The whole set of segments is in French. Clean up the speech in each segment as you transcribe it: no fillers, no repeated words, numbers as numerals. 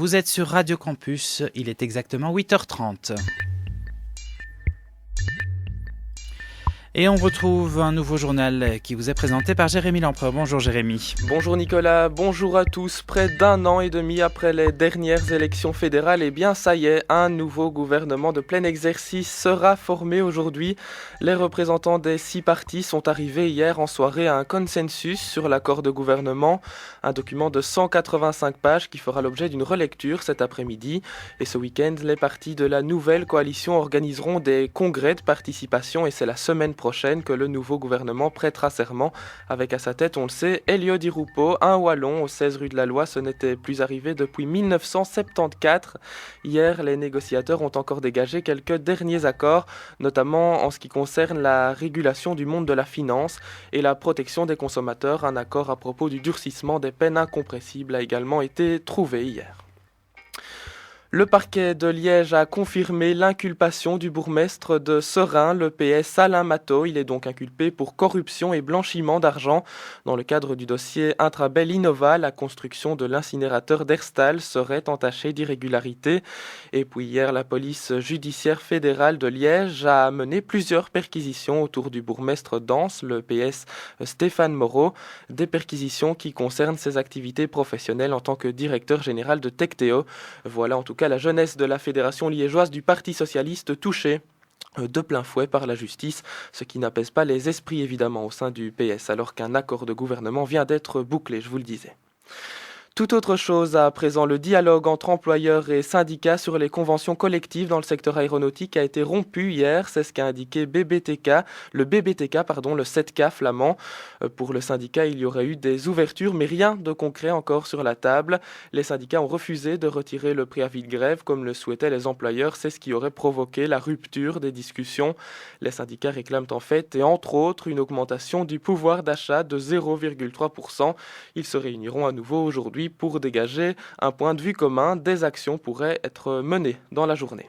Vous êtes sur Radio Campus, il est exactement 8h30. Et on retrouve un nouveau journal qui vous est présenté par Jérémy Lempereur. Bonjour Jérémy. Bonjour Nicolas, bonjour à tous. Près d'1 an et demi après les dernières élections fédérales, eh bien ça y est, un nouveau gouvernement de plein exercice sera formé aujourd'hui. Les représentants des 6 partis sont arrivés hier en soirée à un consensus sur l'accord de gouvernement, un document de 185 pages qui fera l'objet d'une relecture cet après-midi. Et ce week-end, les partis de la nouvelle coalition organiseront des congrès de participation et c'est la semaine prochaine que le nouveau gouvernement prêtera serment avec à sa tête, on le sait, Elio Di Rupo, un Wallon au 16 rue de la Loi. Ce n'était plus arrivé depuis 1974. Hier, les négociateurs ont encore dégagé quelques derniers accords, notamment en ce qui concerne la régulation du monde de la finance et la protection des consommateurs. Un accord à propos du durcissement des peines incompressibles a également été trouvé hier. Le parquet de Liège a confirmé l'inculpation du bourgmestre de Serein, le PS Alain Matteau. Il est donc inculpé pour corruption et blanchiment d'argent. Dans le cadre du dossier Intrabel Innova, la construction de l'incinérateur d'Herstal serait entachée d'irrégularités. Et puis hier, la police judiciaire fédérale de Liège a mené plusieurs perquisitions autour du bourgmestre d'Ans, le PS Stéphane Moreau. Des perquisitions qui concernent ses activités professionnelles en tant que directeur général de Tecteo. Voilà en tout cas la jeunesse de la fédération liégeoise du Parti socialiste touchée de plein fouet par la justice, ce qui n'apaise pas les esprits évidemment au sein du PS, alors qu'un accord de gouvernement vient d'être bouclé, je vous le disais. Tout autre chose à présent, le dialogue entre employeurs et syndicats sur les conventions collectives dans le secteur aéronautique a été rompu hier, c'est ce qu'a indiqué le 7K flamand. Pour le syndicat, il y aurait eu des ouvertures, mais rien de concret encore sur la table. Les syndicats ont refusé de retirer le préavis de grève comme le souhaitaient les employeurs, c'est ce qui aurait provoqué la rupture des discussions. Les syndicats réclament en fait, et entre autres, une augmentation du pouvoir d'achat de 0,3%. Ils se réuniront à nouveau aujourd'hui pour dégager un point de vue commun. Des actions pourraient être menées dans la journée.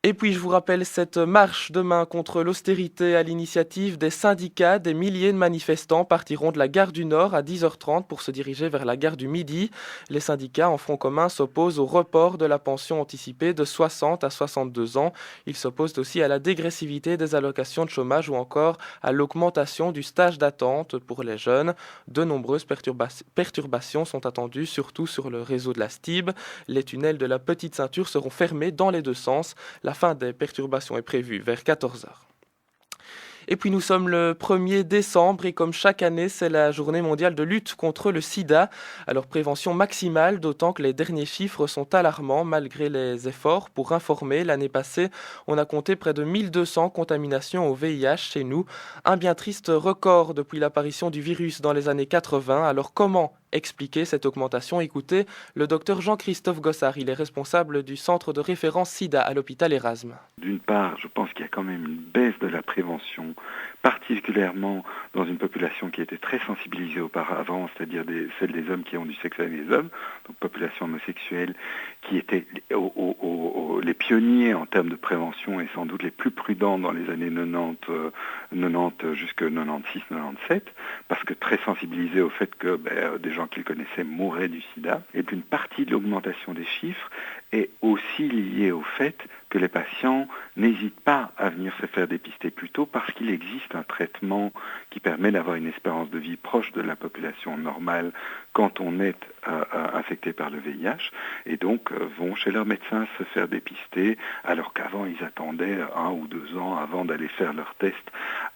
Et puis je vous rappelle cette marche demain contre l'austérité à l'initiative des syndicats. Des milliers de manifestants partiront de la gare du Nord à 10h30 pour se diriger vers la gare du Midi. Les syndicats en front commun s'opposent au report de la pension anticipée de 60 à 62 ans. Ils s'opposent aussi à la dégressivité des allocations de chômage ou encore à l'augmentation du stage d'attente pour les jeunes. De nombreuses perturbations sont attendues, surtout sur le réseau de la STIB. Les tunnels de la Petite Ceinture seront fermés dans les deux sens. La fin des perturbations est prévue vers 14h. Et puis nous sommes le 1er décembre et comme chaque année, c'est la journée mondiale de lutte contre le sida. Alors prévention maximale, d'autant que les derniers chiffres sont alarmants malgré les efforts pour informer. L'année passée, on a compté près de 1200 contaminations au VIH chez nous. Un bien triste record depuis l'apparition du virus dans les années 80. Alors comment expliquer cette augmentation? Écoutez, le docteur Jean-Christophe Gossard, il est responsable du centre de référence SIDA à l'hôpital Erasme. D'une part, je pense qu'il y a quand même une baisse de la prévention, particulièrement dans une population qui était très sensibilisée auparavant, c'est-à-dire celle des hommes qui ont du sexe avec les hommes, donc population homosexuelle, qui étaient les pionniers en termes de prévention et sans doute les plus prudents dans les années 90 jusqu'à 96-97, parce que très sensibilisés au fait que des gens qu'ils connaissaient mouraient du sida. Et puis une partie de l'augmentation des chiffres est aussi liée au fait que les patients n'hésitent pas à venir se faire dépister plus tôt parce qu'il existe un traitement qui permet d'avoir une espérance de vie proche de la population normale quand on est infecté par le VIH et donc vont chez leur médecin se faire dépister alors qu'avant ils attendaient 1 ou 2 ans avant d'aller faire leur test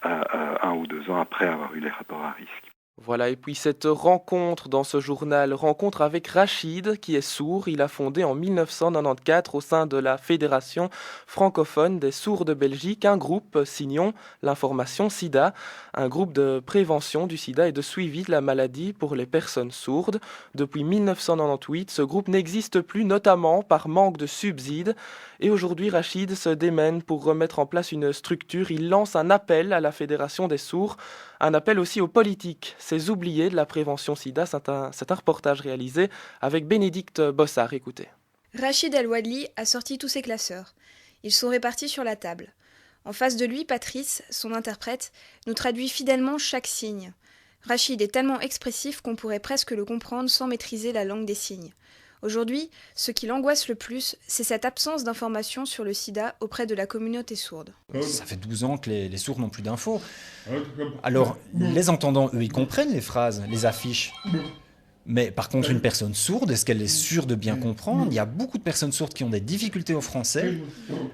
1 ou 2 ans après avoir eu les rapports à risque. Voilà, et puis cette rencontre dans ce journal, rencontre avec Rachid, qui est sourd. Il a fondé en 1994 au sein de la Fédération francophone des sourds de Belgique un groupe, signons l'information SIDA, un groupe de prévention du sida et de suivi de la maladie pour les personnes sourdes. Depuis 1998, ce groupe n'existe plus, notamment par manque de subsides. Et aujourd'hui, Rachid se démène pour remettre en place une structure. Il lance un appel à la Fédération des sourds, un appel aussi aux politiques, ces oubliés de la prévention sida. C'est un reportage réalisé avec Bénédicte Bossard. Écoutez. Rachid El-Wadli a sorti tous ses classeurs. Ils sont répartis sur la table. En face de lui, Patrice, son interprète, nous traduit fidèlement chaque signe. Rachid est tellement expressif qu'on pourrait presque le comprendre sans maîtriser la langue des signes. Aujourd'hui, ce qui l'angoisse le plus, c'est cette absence d'informations sur le sida auprès de la communauté sourde. Ça fait 12 ans que les sourds n'ont plus d'infos. Alors, les entendants, eux, ils comprennent les phrases, les affiches. Mais par contre, une personne sourde, est-ce qu'elle est sûre de bien comprendre ? Il y a beaucoup de personnes sourdes qui ont des difficultés au français.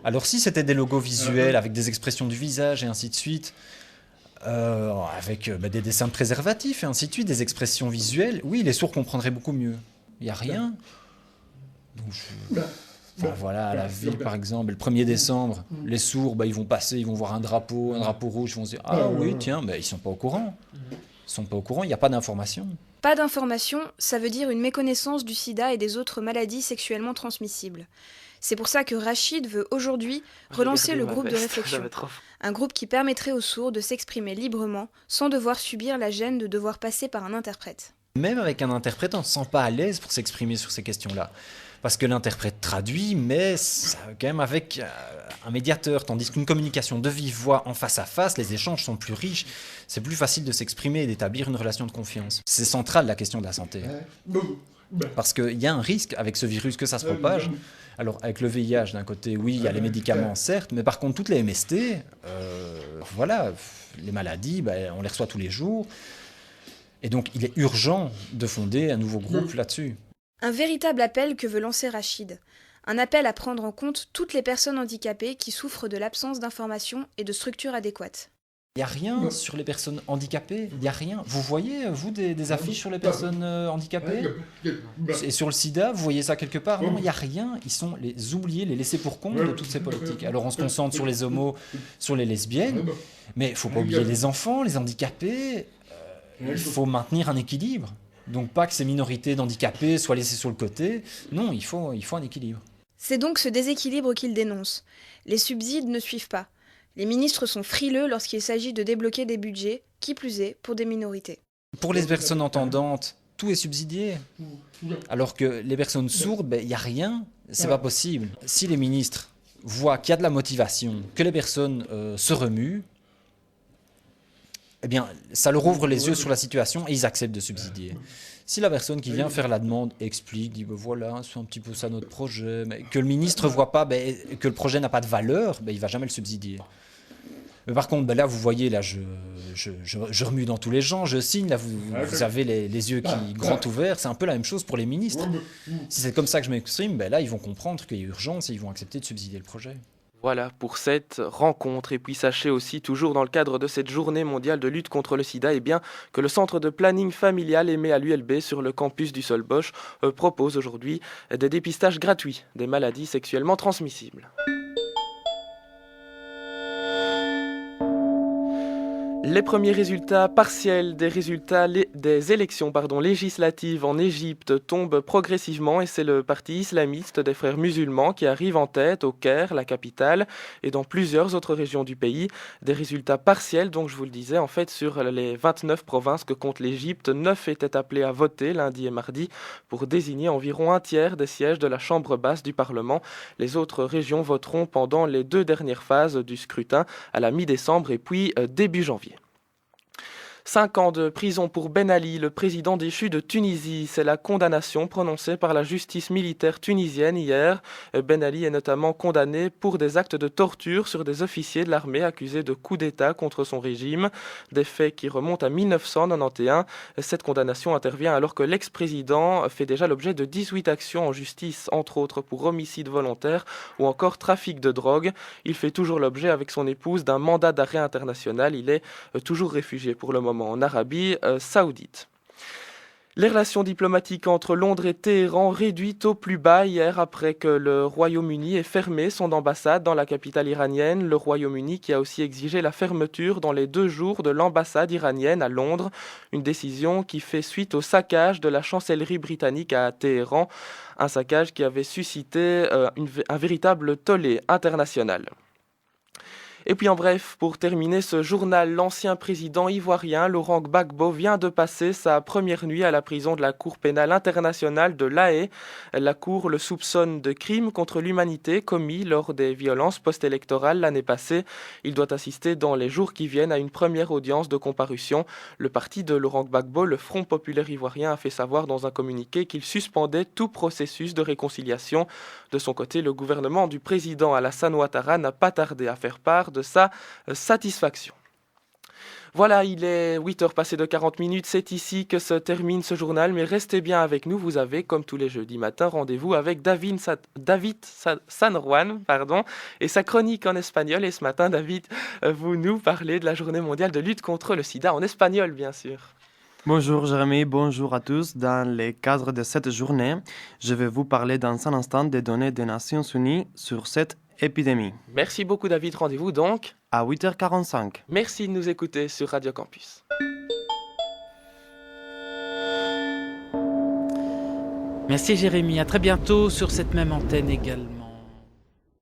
Alors si c'était des logos visuels avec des expressions du visage et ainsi de suite, avec des dessins de préservatifs et ainsi de suite, des expressions visuelles, oui, les sourds comprendraient beaucoup mieux. Il n'y a rien. Donc voilà, à la ville par exemple, le 1er décembre, les sourds, ils vont passer, ils vont voir un drapeau rouge, ils vont se dire « Ah oui, tiens, ils ne sont pas au courant. » Ils ne sont pas au courant, il n'y a pas d'information. Pas d'information, ça veut dire une méconnaissance du sida et des autres maladies sexuellement transmissibles. C'est pour ça que Rachid veut aujourd'hui relancer le groupe de réflexion. Un groupe qui permettrait aux sourds de s'exprimer librement, sans devoir subir la gêne de devoir passer par un interprète. Même avec un interprète, on ne se sent pas à l'aise pour s'exprimer sur ces questions-là. Parce que l'interprète traduit, mais quand même avec un médiateur. Tandis qu'une communication de vive voix en face à face, les échanges sont plus riches. C'est plus facile de s'exprimer et d'établir une relation de confiance. C'est central la question de la santé. Parce qu'il y a un risque avec ce virus que ça se propage. Alors avec le VIH d'un côté, oui, il y a les médicaments certes, mais par contre toutes les MST, les maladies, on les reçoit tous les jours. Et donc il est urgent de fonder un nouveau groupe là-dessus. Un véritable appel que veut lancer Rachid. Un appel à prendre en compte toutes les personnes handicapées qui souffrent de l'absence d'informations et de structures adéquates. Il n'y a rien sur les personnes handicapées, il n'y a rien. Vous voyez, vous, des affiches sur les personnes handicapées ? Et sur le sida, vous voyez ça quelque part ? Non, il n'y a rien. Ils sont les oubliés, les laissés pour compte de toutes ces politiques. Alors on se concentre sur les homos, sur les lesbiennes, mais il ne faut pas oublier les enfants, les handicapés. Il faut maintenir un équilibre. Donc pas que ces minorités d'handicapés soient laissées sur le côté. Non, il faut un équilibre. C'est donc ce déséquilibre qu'il dénonce. Les subsides ne suivent pas. Les ministres sont frileux lorsqu'il s'agit de débloquer des budgets, qui plus est, pour des minorités. Pour les personnes entendantes, tout est subsidié. Alors que les personnes sourdes, il n'y a rien, c'est pas possible. Si les ministres voient qu'il y a de la motivation, que les personnes se remuent, eh bien, ça leur ouvre les yeux sur la situation et ils acceptent de subsidier. Si la personne qui vient faire la demande explique, dit voilà, c'est un petit peu ça notre projet, mais que le ministre ne voit pas que le projet n'a pas de valeur, il ne va jamais le subsidier. Mais par contre, là, vous voyez, là, je remue dans tous les gens, je signe, là, vous avez les yeux qui grands ouverts, c'est un peu la même chose pour les ministres. Si c'est comme ça que je m'exprime, là, ils vont comprendre qu'il y a urgence et ils vont accepter de subsidier le projet. Voilà pour cette rencontre. Et puis sachez aussi, toujours dans le cadre de cette journée mondiale de lutte contre le sida, que le centre de planning familial émet à l'ULB sur le campus du Solbosch propose aujourd'hui des dépistages gratuits des maladies sexuellement transmissibles. Les premiers résultats partiels des élections législatives en Égypte tombent progressivement et c'est le parti islamiste des frères musulmans qui arrive en tête au Caire, la capitale, et dans plusieurs autres régions du pays. Des résultats partiels, donc je vous le disais, en fait sur les 29 provinces que compte l'Égypte, 9 étaient appelés à voter lundi et mardi pour désigner environ un tiers des sièges de la chambre basse du Parlement. Les autres régions voteront pendant les 2 dernières phases du scrutin à la mi-décembre et puis début janvier. 5 ans de prison pour Ben Ali, le président déchu de Tunisie. C'est la condamnation prononcée par la justice militaire tunisienne hier. Ben Ali est notamment condamné pour des actes de torture sur des officiers de l'armée accusés de coup d'État contre son régime. Des faits qui remontent à 1991. Cette condamnation intervient alors que l'ex-président fait déjà l'objet de 18 actions en justice, entre autres pour homicide volontaire ou encore trafic de drogue. Il fait toujours l'objet avec son épouse d'un mandat d'arrêt international. Il est toujours réfugié pour le moment en Arabie saoudite. Les relations diplomatiques entre Londres et Téhéran réduites au plus bas hier après que le Royaume-Uni ait fermé son ambassade dans la capitale iranienne. Le Royaume-Uni qui a aussi exigé la fermeture dans les 2 jours de l'ambassade iranienne à Londres. Une décision qui fait suite au saccage de la chancellerie britannique à Téhéran. Un saccage qui avait suscité un véritable tollé international. Et puis en bref, pour terminer ce journal, l'ancien président ivoirien Laurent Gbagbo vient de passer sa première nuit à la prison de la Cour pénale internationale de La Haye. La Cour le soupçonne de crimes contre l'humanité commis lors des violences post-électorales l'année passée. Il doit assister dans les jours qui viennent à une première audience de comparution. Le parti de Laurent Gbagbo, le Front populaire ivoirien, a fait savoir dans un communiqué qu'il suspendait tout processus de réconciliation. De son côté, le gouvernement du président Alassane Ouattara n'a pas tardé à faire part de sa satisfaction. Voilà, il est 8h passées de 40 minutes, c'est ici que se termine ce journal, mais restez bien avec nous, vous avez, comme tous les jeudis matins, rendez-vous avec David San Juan et sa chronique en espagnol. Et ce matin, David, vous nous parlez de la journée mondiale de lutte contre le sida, en espagnol bien sûr. Bonjour Jérémy, bonjour à tous. Dans le cadre de cette journée, je vais vous parler dans un instant des données des Nations Unies sur cette épidémie. Merci beaucoup David, rendez-vous donc à 8h45. Merci de nous écouter sur Radio Campus. Merci Jérémy, à très bientôt sur cette même antenne également.